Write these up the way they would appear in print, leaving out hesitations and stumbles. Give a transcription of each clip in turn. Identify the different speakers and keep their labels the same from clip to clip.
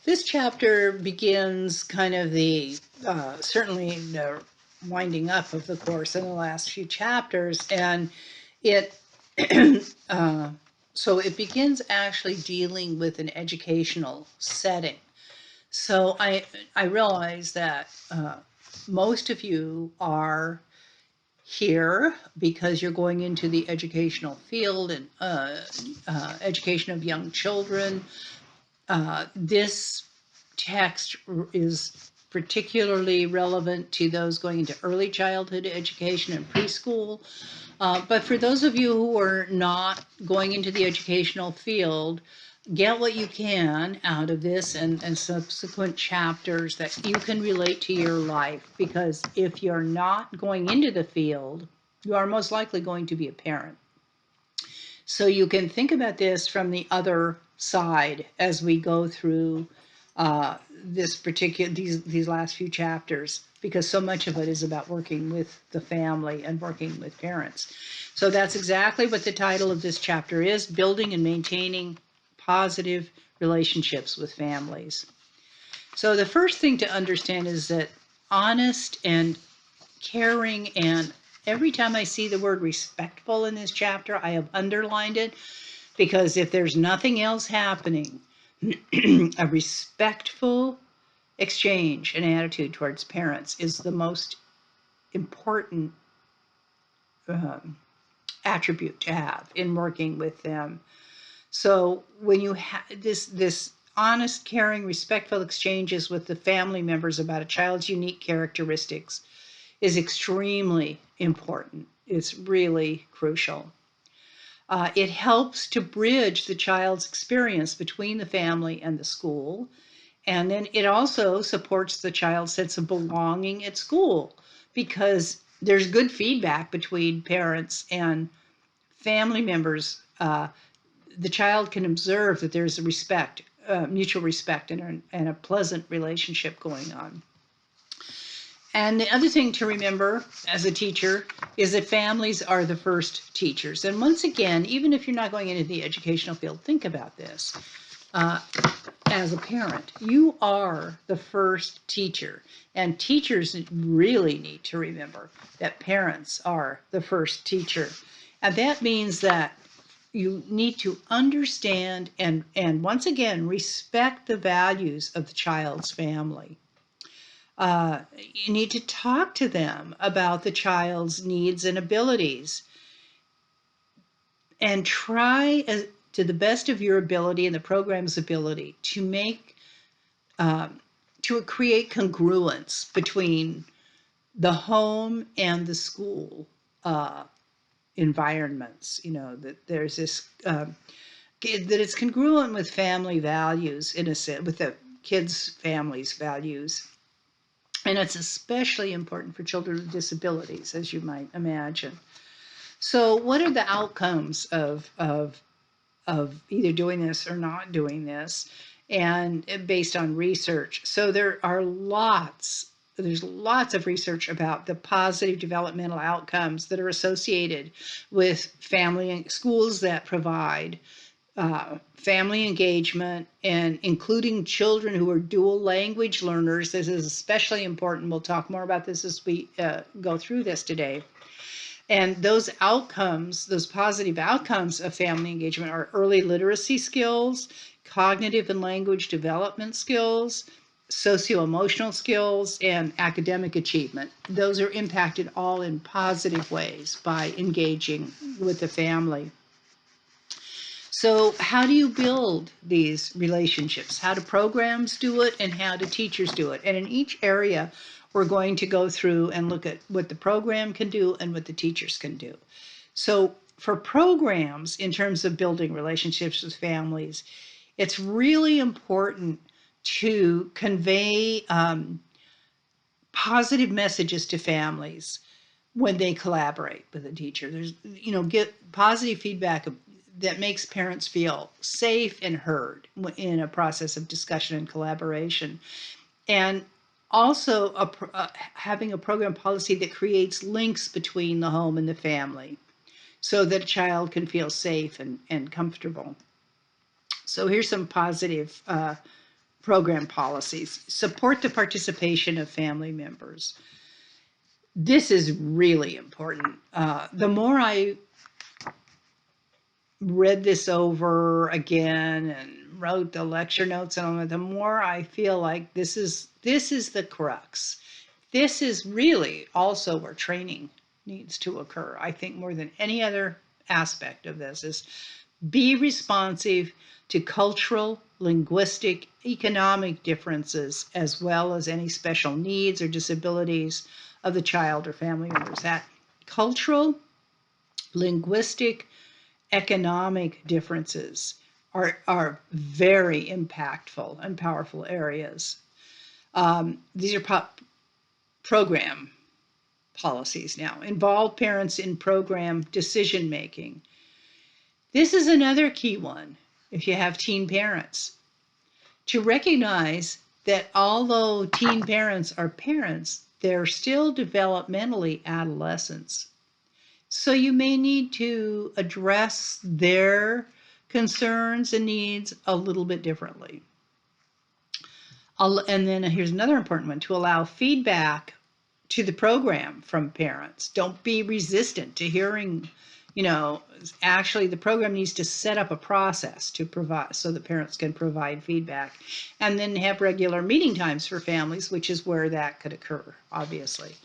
Speaker 1: This chapter begins kind of certainly the winding up of the course in the last few chapters, and it uh, so it begins actually dealing with an educational setting. So I realize that most of you are here because you're going into the educational field and education of young children. This text is particularly relevant to those going into early childhood education and preschool. But for those of you who are not going into the educational field, get what you can out of this and subsequent chapters that you can relate to your life. Because if you're not going into the field, you are most likely going to be a parent. So you can think about this from the other side as we go through these last few chapters, because so much of it is about working with the family and working with parents. So that's exactly what the title of this chapter is: building and maintaining positive relationships with families. So the first thing to understand is that honest and caring, and every time I see the word respectful in this chapter, I have underlined it, because if there's nothing else happening, a respectful exchange and attitude towards parents is the most important attribute to have in working with them. So when you have this honest, caring, respectful exchanges with the family members about a child's unique characteristics is extremely important. It's really crucial. It helps to bridge the child's experience between the family and the school. And then it also supports the child's sense of belonging at school, because there's good feedback between parents and family members. The child can observe that there's a respect, mutual respect, and a pleasant relationship going on. And the other thing to remember as a teacher is that families are the first teachers. And once again, even if you're not going into the educational field, think about this. As a parent, you are the first teacher. And teachers really need to remember that parents are the first teacher. And that means that you need to understand and once again, respect the values of the child's family. You need to talk to them about the child's needs and abilities, and try to the best of your ability and the program's ability to make to create congruence between the home and the school environments. That there's this that it's congruent with family values, in a sense, with the kids' families' values. And it's especially important for children with disabilities, as you might imagine. So what are the outcomes of either doing this or not doing this, and based on research? So there's lots of research about the positive developmental outcomes that are associated with family and schools that provide family engagement, and including children who are dual language learners. This is especially important. We'll talk more about this as we go through this today. And those outcomes, those positive outcomes of family engagement, are early literacy skills, cognitive and language development skills, socio-emotional skills, and academic achievement. Those are impacted all in positive ways by engaging with the family. So how do you build these relationships? How do programs do it, and how do teachers do it? And in each area, we're going to go through and look at what the program can do and what the teachers can do. So for programs, in terms of building relationships with families, it's really important to convey positive messages to families when they collaborate with a teacher. Get positive feedback that makes parents feel safe and heard in a process of discussion and collaboration. And also having a program policy that creates links between the home and the family, so that a child can feel safe and comfortable. So here's some positive program policies. Support the participation of family members. This is really important. The more I read this over again and wrote the lecture notes on it, the more I feel like this is the crux. This is really also where training needs to occur. I think more than any other aspect of this is be responsive to cultural, linguistic, economic differences, as well as any special needs or disabilities of the child or family members. That cultural, linguistic, economic differences are very impactful and powerful areas. These are program policies now. Involve parents in program decision making. This is another key one if you have teen parents. To recognize that although teen parents are parents, they're still developmentally adolescents. So you may need to address their concerns and needs a little bit differently. And then here's another important one, to allow feedback to the program from parents. Don't be resistant to hearing, actually the program needs to set up a process to provide so that parents can provide feedback, and then have regular meeting times for families, which is where that could occur, obviously.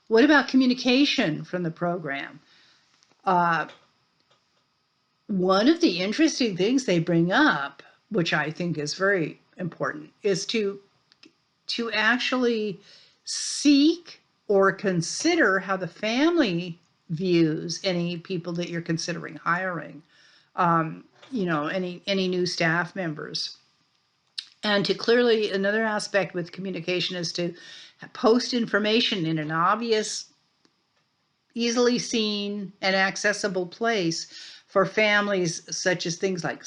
Speaker 1: What about communication from the program? One of the interesting things they bring up, which I think is very important, is to actually seek or consider how the family views any people that you're considering hiring, any new staff members. And to clearly, another aspect with communication is to post information in an obvious, easily seen and accessible place for families, such as things like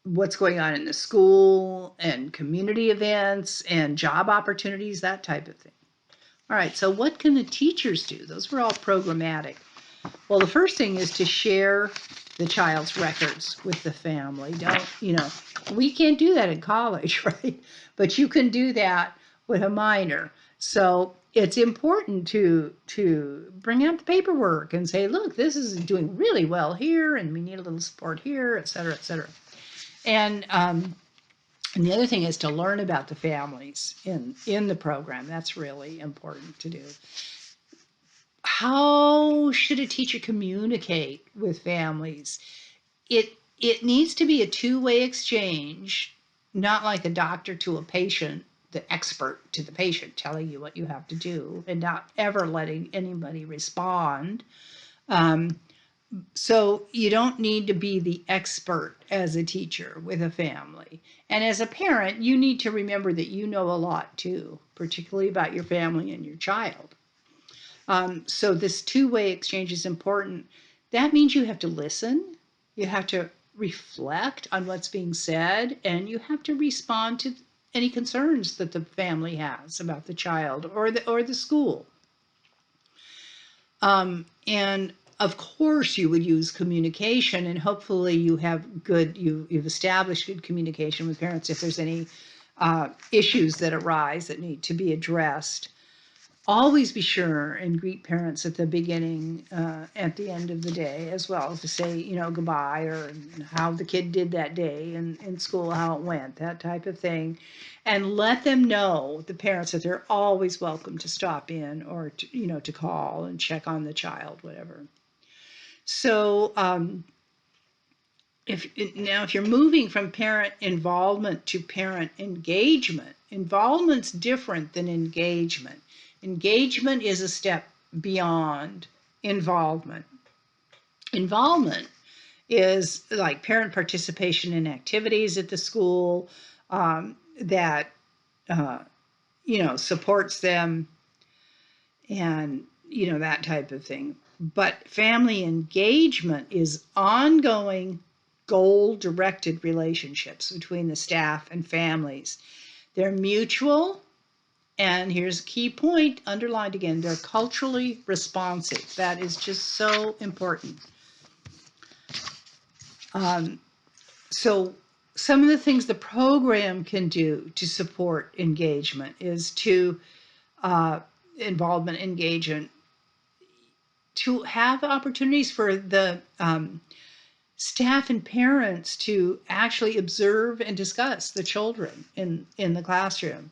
Speaker 1: what's going on in the school and community events and job opportunities, that type of thing. All right, so what can the teachers do? Those were all programmatic. Well, the first thing is to share the child's records with the family. We can't do that in college, right? But you can do that with a minor. So it's important to bring out the paperwork and say, look, this is doing really well here, and we need a little support here, et cetera, et cetera. And the other thing is to learn about the families in the program. That's really important to do. How should a teacher communicate with families? It needs to be a two-way exchange, not like a doctor to a patient, the expert to the patient telling you what you have to do and not ever letting anybody respond. So you don't need to be the expert as a teacher with a family. And as a parent, you need to remember that you know a lot too, particularly about your family and your child. So this two-way exchange is important. That means you have to listen, you have to reflect on what's being said, and you have to respond to any concerns that the family has about the child or the school. And of course, you would use communication, and hopefully you've established good communication with parents if there's any issues that arise that need to be addressed. Always be sure and greet parents at the beginning, at the end of the day, as well, to say, goodbye, or how the kid did that day in school, how it went, that type of thing. And let them know, the parents, that they're always welcome to stop in or to call and check on the child, whatever. So if you're moving from parent involvement to parent engagement, involvement's different than engagement. Engagement is a step beyond involvement. Involvement is like parent participation in activities at the school that supports them, and that type of thing. But family engagement is ongoing, goal-directed relationships between the staff and families. They're mutual. And here's a key point, underlined again, they're culturally responsive. That is just so important. So some of the things the program can do to support engagement is to involvement, engagement, to have opportunities for the staff and parents to actually observe and discuss the children in the classroom,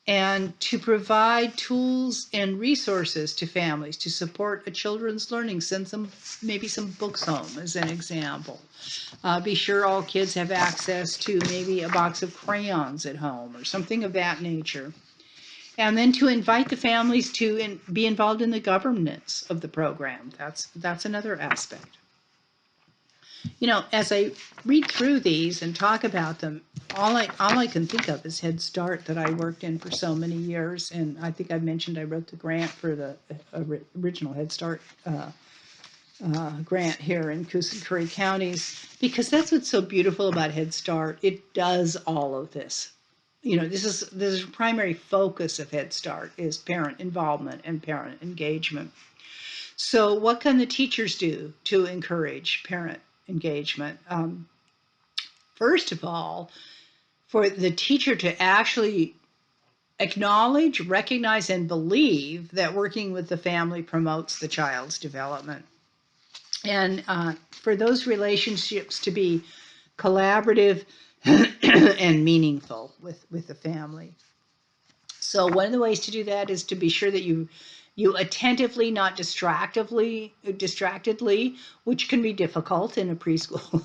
Speaker 1: and to provide tools and resources to families to support a children's learning. Send some, maybe some books home as an example. Be sure all kids have access to maybe a box of crayons at home or something of that nature. And then to invite the families to be involved in the governance of the program. That's another aspect. You know, as I read through these and talk about them, all I can think of is Head Start that I worked in for so many years. And I think I mentioned I wrote the grant for the original Head Start grant here in Coos and Curry counties, because that's what's so beautiful about Head Start. It does all of this. You know, this is the primary focus of Head Start is parent involvement and parent engagement. So what can the teachers do to encourage parent engagement? First of all, for the teacher to actually acknowledge, recognize, and believe that working with the family promotes the child's development. And for those relationships to be collaborative and meaningful with the family. So one of the ways to do that is to be sure that you attentively, not distractedly, which can be difficult in a preschool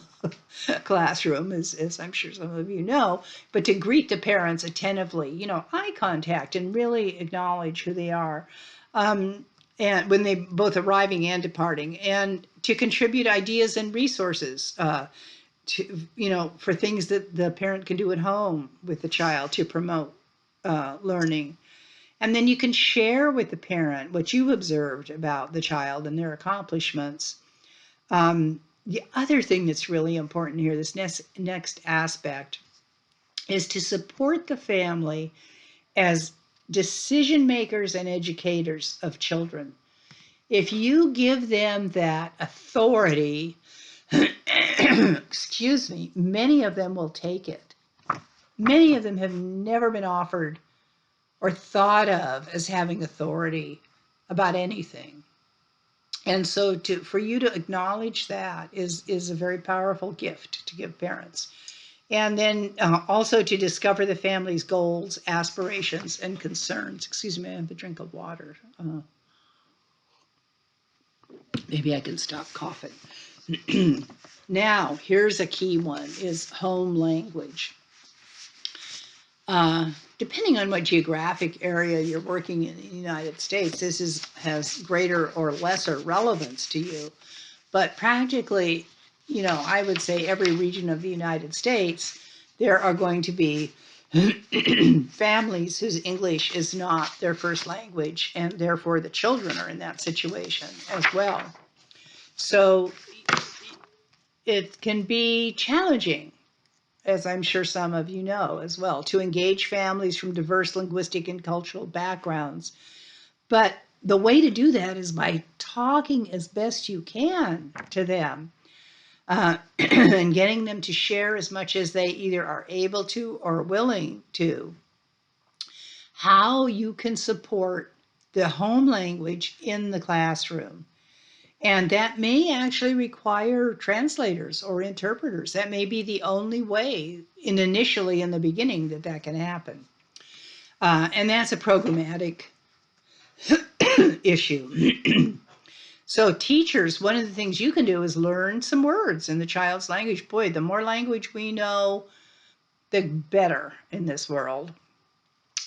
Speaker 1: classroom, as I'm sure some of you know, but to greet the parents attentively, you know, eye contact, and really acknowledge who they are. And when they both arriving and departing, and to contribute ideas and resources to, you know, for things that the parent can do at home with the child to promote learning. And then you can share with the parent what you've observed about the child and their accomplishments. The other thing that's really important here, this next aspect, is to support the family as decision makers and educators of children. If you give them that authority, excuse me, many of them will take it. Many of them have never been offered or thought of as having authority about anything. And so for you to acknowledge that is a very powerful gift to give parents. And then also to discover the family's goals, aspirations, and concerns. Excuse me, I have a drink of water. Maybe I can stop coughing. Now, here's a key one, is home language. Depending on what geographic area you're working in the United States, this has greater or lesser relevance to you. But practically, you know, I would say every region of the United States, there are going to be families whose English is not their first language, and therefore the children are in that situation as well. So it can be challenging, as I'm sure some of you know as well, to engage families from diverse linguistic and cultural backgrounds. But the way to do that is by talking as best you can to them and getting them to share as much as they either are able to or willing to, how you can support the home language in the classroom. And that may actually require translators or interpreters. That may be the only way initially in the beginning that can happen. And that's a programmatic issue. So teachers, one of the things you can do is learn some words in the child's language. Boy, the more language we know, the better in this world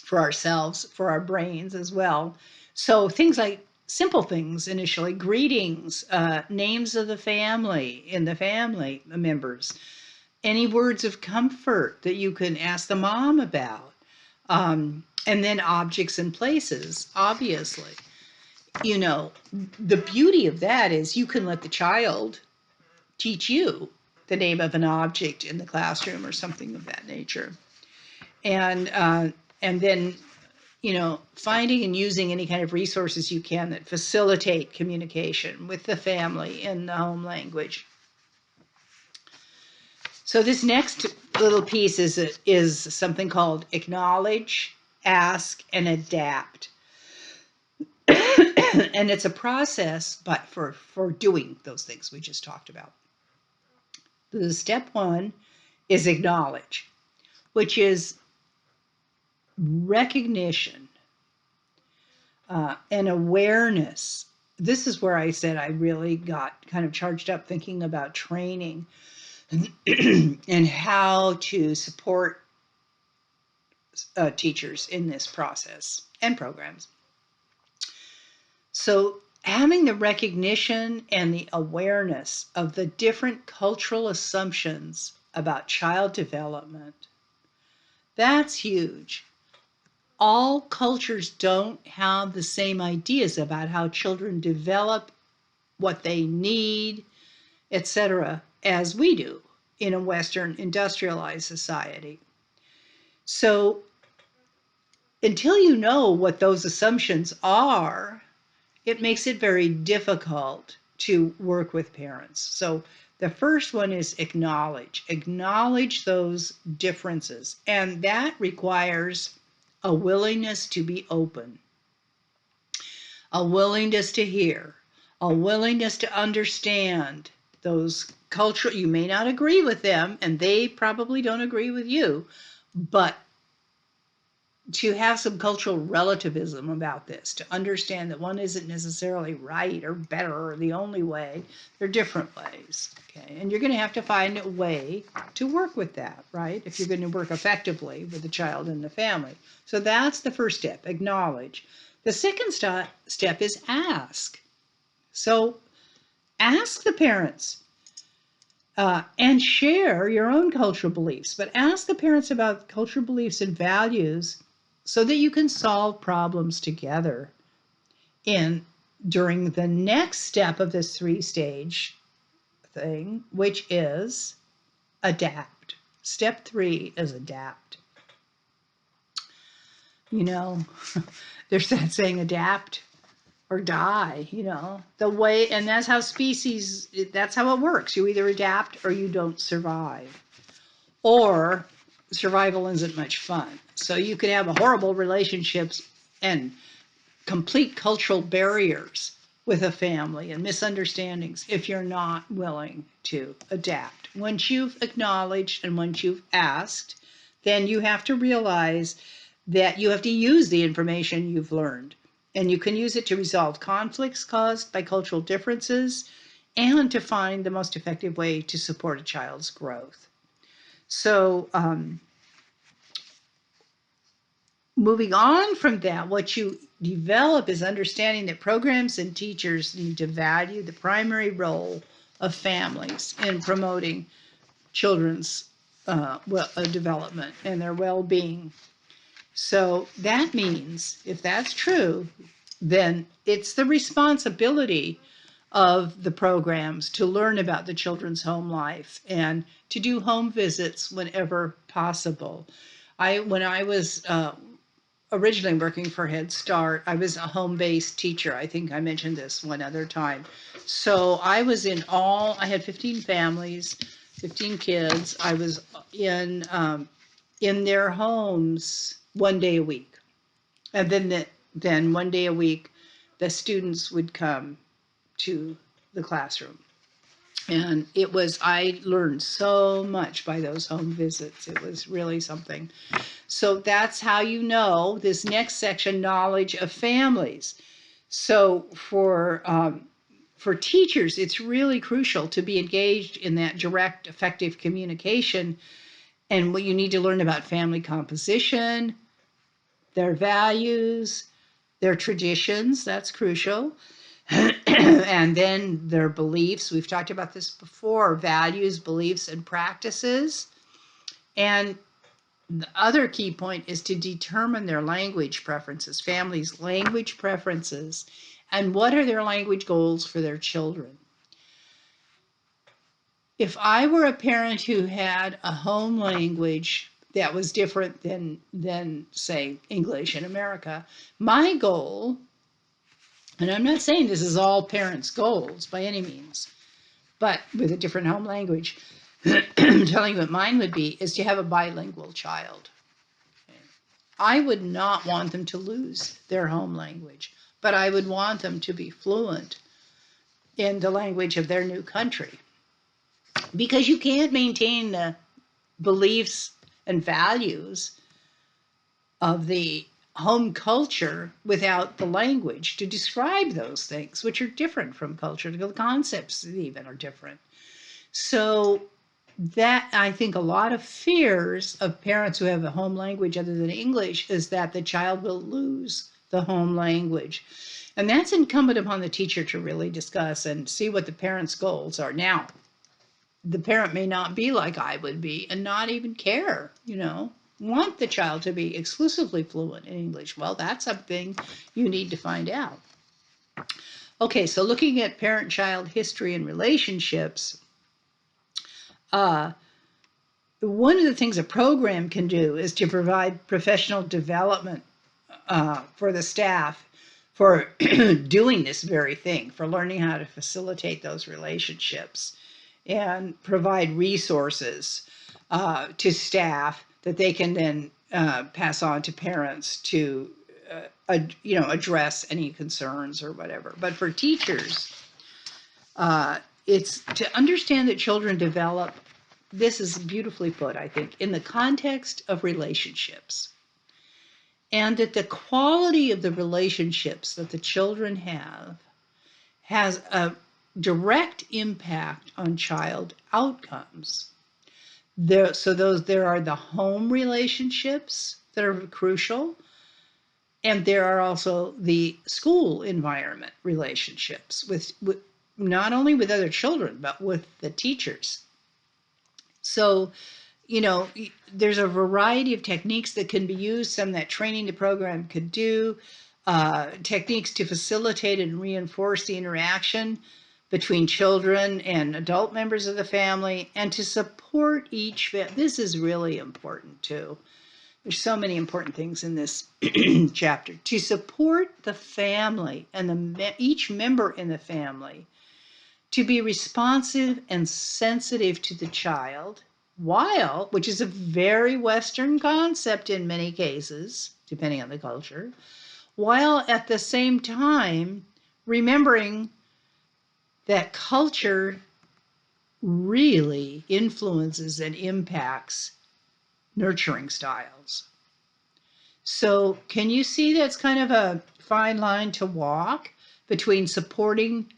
Speaker 1: for ourselves, for our brains as well. So things like simple things initially, greetings, names of the family and the family members, any words of comfort that you can ask the mom about, and then objects and places, obviously. You know, the beauty of that is you can let the child teach you the name of an object in the classroom or something of that nature. And then, you know, finding and using any kind of resources you can that facilitate communication with the family in the home language. So this next little piece is something called acknowledge, ask, and adapt. And it's a process, but for doing those things we just talked about. The step one is acknowledge, which is recognition and awareness. This is where I said I really got kind of charged up thinking about training and how to support teachers in this process and programs. So having the recognition and the awareness of the different cultural assumptions about child development, that's huge. All cultures don't have the same ideas about how children develop, what they need, etc., as we do in a Western industrialized society. So until you know what those assumptions are, it makes it very difficult to work with parents. So the first one is acknowledge. Acknowledge those differences. And that requires a willingness to be open, a willingness to hear, a willingness to understand those cultural, you may not agree with them, and they probably don't agree with you, but to have some cultural relativism about this, to understand that one isn't necessarily right or better or the only way, they're different ways, okay? And you're going to have to find a way to work with that, right? If you're going to work effectively with the child and the family. So that's the first step, acknowledge. The second step is ask. So ask the parents and share your own cultural beliefs, but ask the parents about cultural beliefs and values so that you can solve problems together. And during the next step of this 3-stage thing, which is adapt. Step 3 is adapt. You know, there's that saying, adapt or die, you know, the way, and that's how species, that's how it works. You either adapt or you don't survive. Or survival isn't much fun. So you could have a horrible relationships and complete cultural barriers with a family and misunderstandings if you're not willing to adapt. Once you've acknowledged and once you've asked, then you have to realize that you have to use the information you've learned. And you can use it to resolve conflicts caused by cultural differences and to find the most effective way to support a child's growth. So moving on from that, what you develop is understanding that programs and teachers need to value the primary role of families in promoting children's development and their well-being. So that means, if that's true, then it's the responsibility of the programs to learn about the children's home life and to do home visits whenever possible. When I was originally working for Head Start, I was a home-based teacher. I think I mentioned this one other time. So I was I had 15 families, 15 kids. I was in their homes 1 day a week. And then 1 day a week, the students would come to the classroom. And I learned so much by those home visits. It was really something. So that's how you know this next section, knowledge of families. So for teachers, it's really crucial to be engaged in that direct, effective communication. And what you need to learn about family composition, their values, their traditions, that's crucial. And then their beliefs. We've talked about this before, values, beliefs, and practices. And the other key point is to determine their language preferences, families' language preferences, and what are their language goals for their children. If I were a parent who had a home language that was different than say, English in America, my goal, and I'm not saying this is all parents' goals by any means, but with a different home language, telling you what mine would be, is to have a bilingual child. I would not want them to lose their home language, but I would want them to be fluent in the language of their new country. Because you can't maintain the beliefs and values of the home culture without the language to describe those things, which are different from culture. The concepts even are different. So that, I think, a lot of fears of parents who have a home language other than English is that the child will lose the home language. And that's incumbent upon the teacher to really discuss and see what the parent's goals are. Now, the parent may not be like I would be and not even care, want the child to be exclusively fluent in English. Well, that's something you need to find out. Okay, so looking at parent-child history and relationships, one of the things a program can do is to provide professional development for the staff for doing this very thing, for learning how to facilitate those relationships and provide resources to staff that they can then pass on to parents to address any concerns or whatever. But for teachers, it's to understand that children develop, this is beautifully put, I think, in the context of relationships. And that the quality of the relationships that the children have has a direct impact on child outcomes. There are the home relationships that are crucial, and there are also the school environment relationships with not only with other children, but with the teachers. So, there's a variety of techniques that can be used, some that training the program could do, techniques to facilitate and reinforce the interaction between children and adult members of the family, and to support each family. This is really important too. There's so many important things in this chapter. To support the family and each member in the family to be responsive and sensitive to the child, which is a very Western concept in many cases, depending on the culture, while at the same time remembering that culture really influences and impacts nurturing styles. So can you see that's kind of a fine line to walk between supporting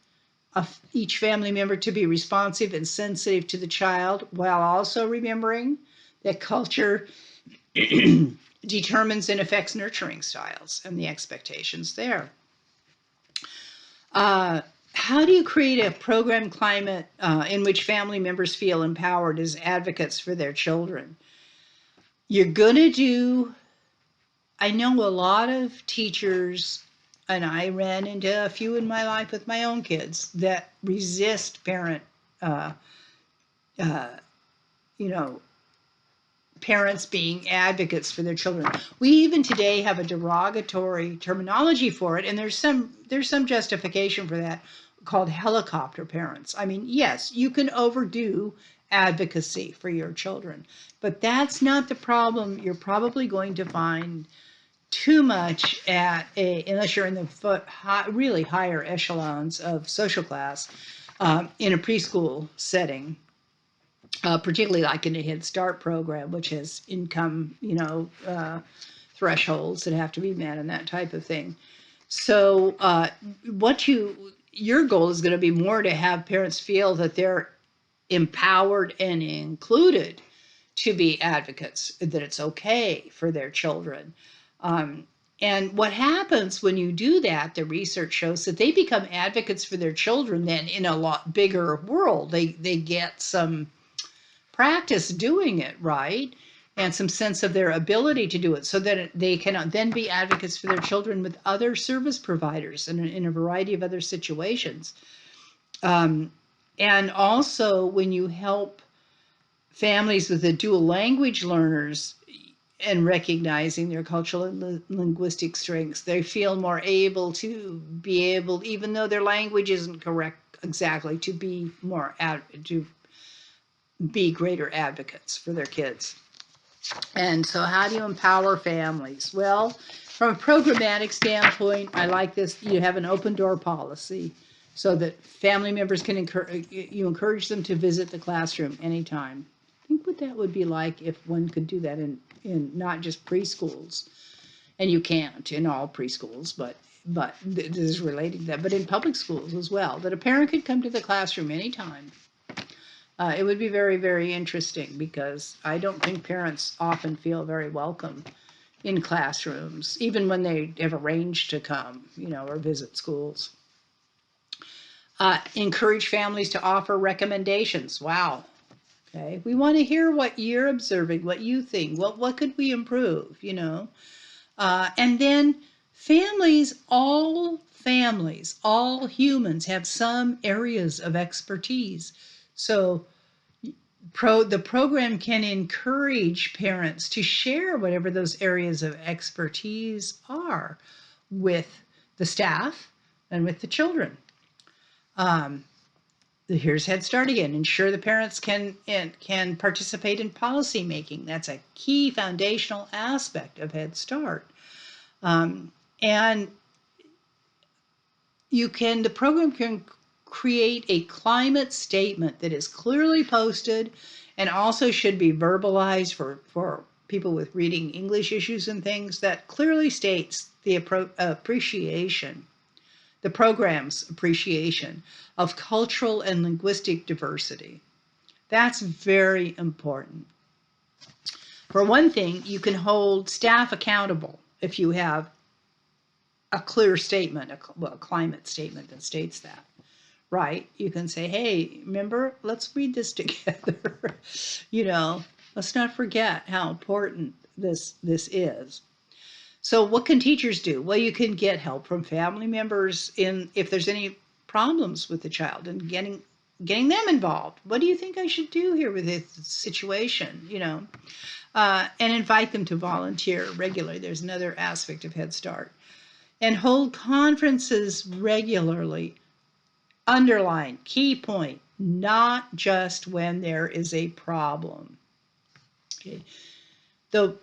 Speaker 1: each family member to be responsive and sensitive to the child, while also remembering that culture determines and affects nurturing styles and the expectations there. How do you create a program climate in which family members feel empowered as advocates for their children? You're going to do, I know a lot of teachers, and I ran into a few in my life with my own kids, that resist parents being advocates for their children. We even today have a derogatory terminology for it, and there's some justification for that, called helicopter parents. I mean, yes, you can overdo advocacy for your children, but that's not the problem. You're probably going to find too much unless you're in the really higher echelons of social class, in a preschool setting, particularly like in a Head Start program, which has income, thresholds that have to be met and that type of thing. So your goal is going to be more to have parents feel that they're empowered and included to be advocates, that it's okay for their children. And what happens when you do that, the research shows that they become advocates for their children then in a lot bigger world. They get some practice doing it, right? And some sense of their ability to do it, so that they can then be advocates for their children with other service providers and in a variety of other situations. And also when you help families with the dual language learners and recognizing their cultural and linguistic strengths, they feel more able, even though their language isn't correct exactly, to be more to be greater advocates for their kids. And so how do you empower families? Well, from a programmatic standpoint, I like this. You have an open door policy so that family members can encourage them to visit the classroom anytime. Think what that would be like if one could do that in not just preschools. And you can't in all preschools, but this is related to that, but in public schools as well, that a parent could come to the classroom anytime. It would be very, very interesting because I don't think parents often feel very welcome in classrooms, even when they have arranged to come, or visit schools. Encourage families to offer recommendations. Wow. Okay. We want to hear what you're observing, what you think, what could we improve, and then all humans have some areas of expertise. So the program can encourage parents to share whatever those areas of expertise are with the staff and with the children. Here's Head Start again. Ensure the parents can participate in policy making. That's a key foundational aspect of Head Start. And the program can create a climate statement that is clearly posted and also should be verbalized for people with reading English issues and things, that clearly states the program's appreciation of cultural and linguistic diversity. That's very important. For one thing, you can hold staff accountable if you have a clear statement, a climate statement that states that, right? You can say, hey, remember, let's read this together. Let's not forget how important this is. So what can teachers do? Well, you can get help from family members if there's any problems with the child, and getting them involved. What do you think I should do here with this situation? And invite them to volunteer regularly. There's another aspect of Head Start. And hold conferences regularly. Underline, key point, not just when there is a problem. Okay. The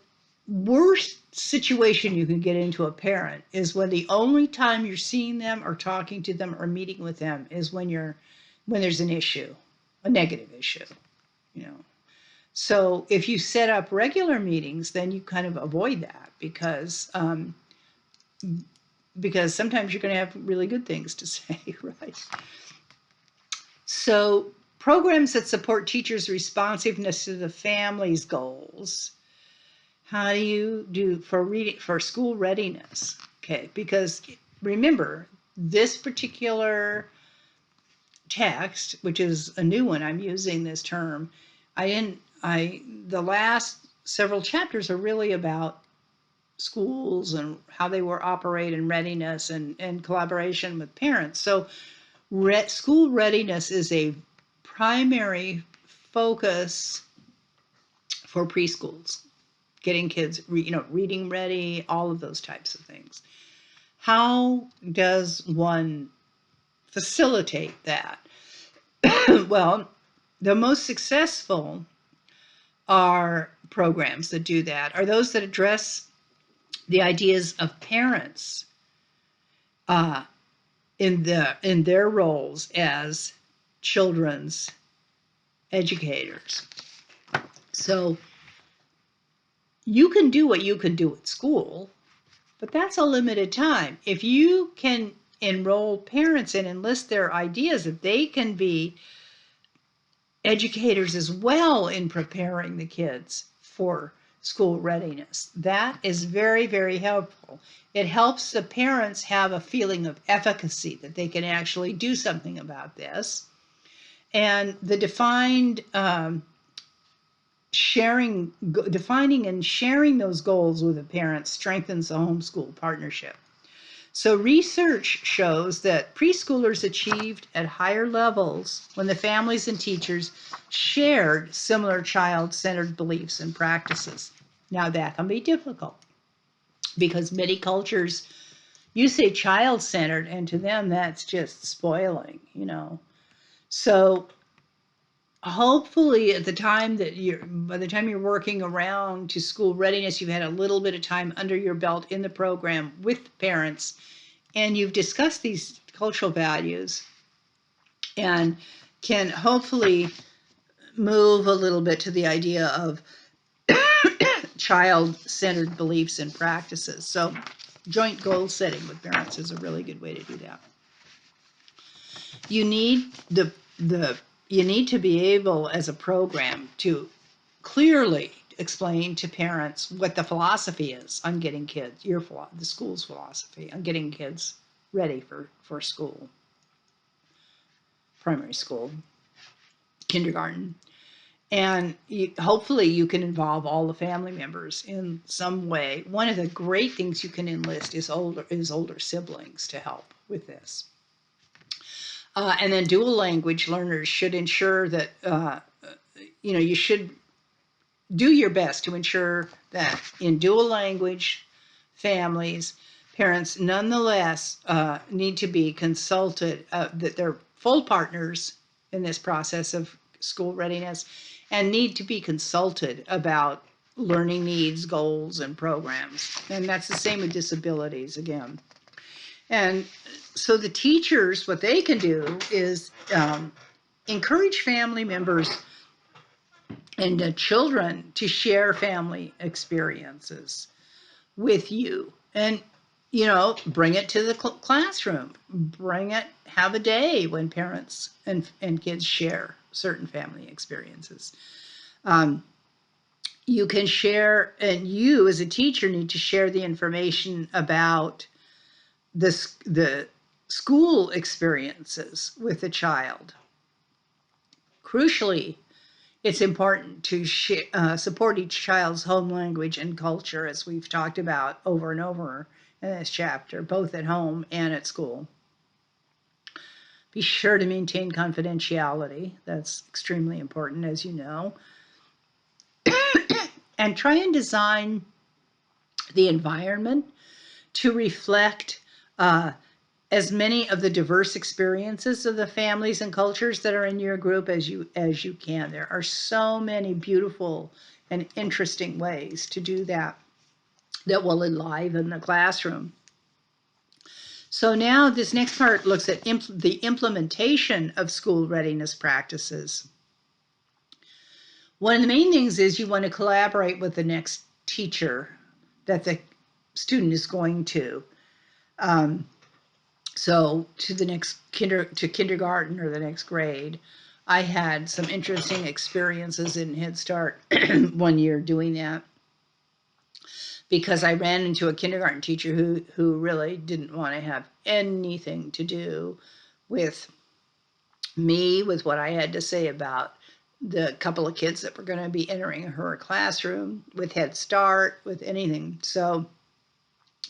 Speaker 1: worst situation you can get into a parent is when the only time you're seeing them or talking to them or meeting with them is when there's an issue, a negative issue, So if you set up regular meetings, then you kind of avoid that because sometimes you're going to have really good things to say, right? So programs that support teachers' responsiveness to the family's goals. How do you do for school readiness? Okay, because remember, this particular text, which is a new one, I'm using this term, the last several chapters are really about schools and how they will operate in readiness and collaboration with parents. So school readiness is a primary focus for preschools, getting kids reading ready, all of those types of things. How does one facilitate that? Well, the most successful programs that do that are those that address the ideas of parents in their roles as children's educators. So you can do what you can do at school, but that's a limited time. If you can enroll parents and enlist their ideas, that they can be educators as well in preparing the kids for school readiness, that is very, very helpful. It helps the parents have a feeling of efficacy, that they can actually do something about this. And the defining and sharing those goals with the parents strengthens the homeschool partnership. So research shows that preschoolers achieved at higher levels when the families and teachers shared similar child-centered beliefs and practices. Now that can be difficult because many cultures, you say child-centered, and to them that's just spoiling, So hopefully at the time that by the time you're working around to school readiness, you've had a little bit of time under your belt in the program with parents, and you've discussed these cultural values and can hopefully move a little bit to the idea of child-centered beliefs and practices. So joint goal setting with parents is a really good way to do that. You need you need to be able as a program to clearly explain to parents what the philosophy is on getting kids, the school's philosophy on getting kids ready for school, primary school, kindergarten. And hopefully you can involve all the family members in some way. One of the great things you can enlist is older siblings to help with this. And then dual language learners should ensure that, you should do your best to ensure that in dual language families, parents nonetheless need to be consulted, that they're full partners in this process of school readiness and need to be consulted about learning needs, goals, and programs. And that's the same with disabilities again. And so the teachers, what they can do is encourage family members and children to share family experiences with you. And, bring it to the classroom. Have a day when parents and kids share certain family experiences. You can share, and you as a teacher need to share the information about the school experiences with the child. Crucially, it's important to support each child's home language and culture, as we've talked about over and over in this chapter, both at home and at school. Be sure to maintain confidentiality. That's extremely important, as you know. And try and design the environment to reflect as many of the diverse experiences of the families and cultures that are in your group as you can. There are so many beautiful and interesting ways to do that will enliven the classroom. So now this next part looks at the implementation of school readiness practices. One of the main things is you want to collaborate with the next teacher that the student is going to. So to the next kindergarten or the next grade. I had some interesting experiences in Head Start one year doing that, because I ran into a kindergarten teacher who really didn't want to have anything to do with me, with what I had to say about the couple of kids that were going to be entering her classroom, with Head Start, with anything. So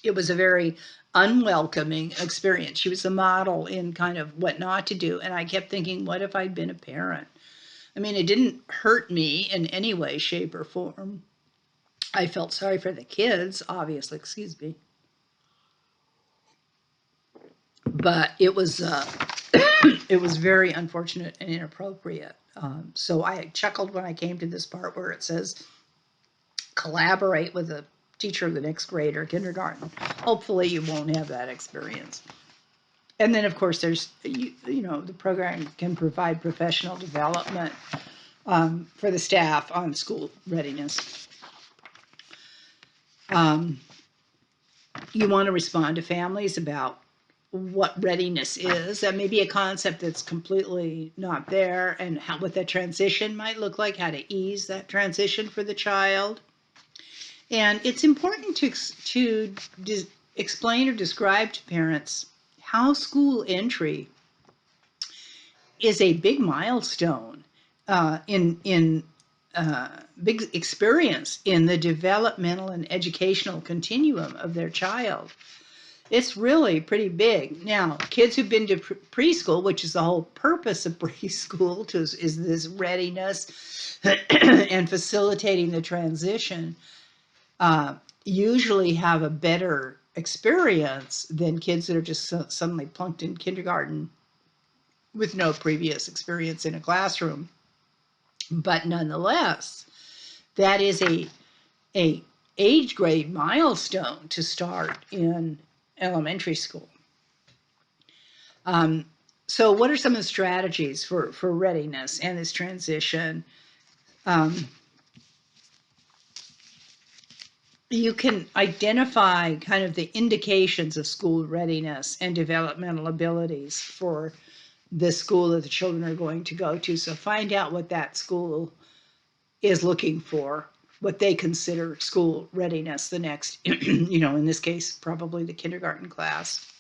Speaker 1: it was a very unwelcoming experience. She was a model in kind of what not to do. And I kept thinking, what if I'd been a parent? I mean, it didn't hurt me in any way, shape, or form. I felt sorry for the kids, obviously, but it was it was very unfortunate and inappropriate. So I chuckled when I came to this part where it says, collaborate with a teacher of the next grade or kindergarten. Hopefully you won't have that experience. And then, of course, there's, the program can provide professional development for the staff on school readiness. You want to respond to families about what readiness is. That may be a concept that's completely not there, and what that transition might look like, how to ease that transition for the child. And it's important to explain or describe to parents how school entry is a big milestone in big experience in the developmental and educational continuum of their child. It's really pretty big. Now, kids who've been to preschool, which is the whole purpose of preschool, is this readiness and facilitating the transition, usually have a better experience than kids that are just suddenly plunked in kindergarten with no previous experience in a classroom. But nonetheless, that is a age grade milestone to start in elementary school. So what are some of the strategies for readiness and this transition? You can identify kind of the indications of school readiness and developmental abilities for the school that the children are going to go to. So find out what that school is looking for, what they consider school readiness, the next, in this case, probably the kindergarten class.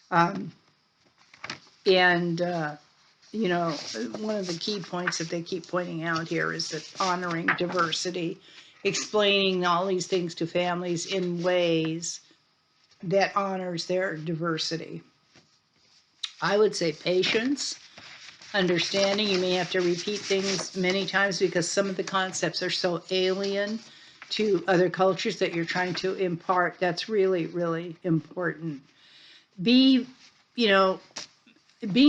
Speaker 1: One of the key points that they keep pointing out here is that honoring diversity, explaining all these things to families in ways that honors their diversity. I would say patience, understanding. You may have to repeat things many times because some of the concepts are so alien to other cultures that you're trying to impart. That's really, really important. Being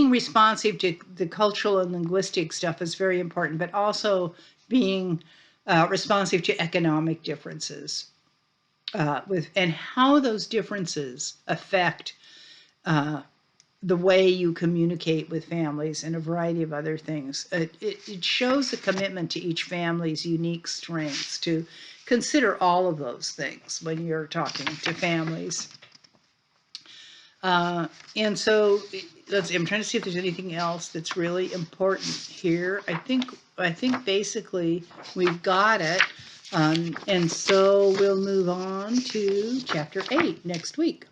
Speaker 1: responsive to the cultural and linguistic stuff is very important, but also being responsive to economic differences and how those differences affect the way you communicate with families and a variety of other things. It shows a commitment to each family's unique strengths to consider all of those things when you're talking to families. And so I'm trying to see if there's anything else that's really important here. I think basically we've got it. And so we'll move on to chapter 8 next week.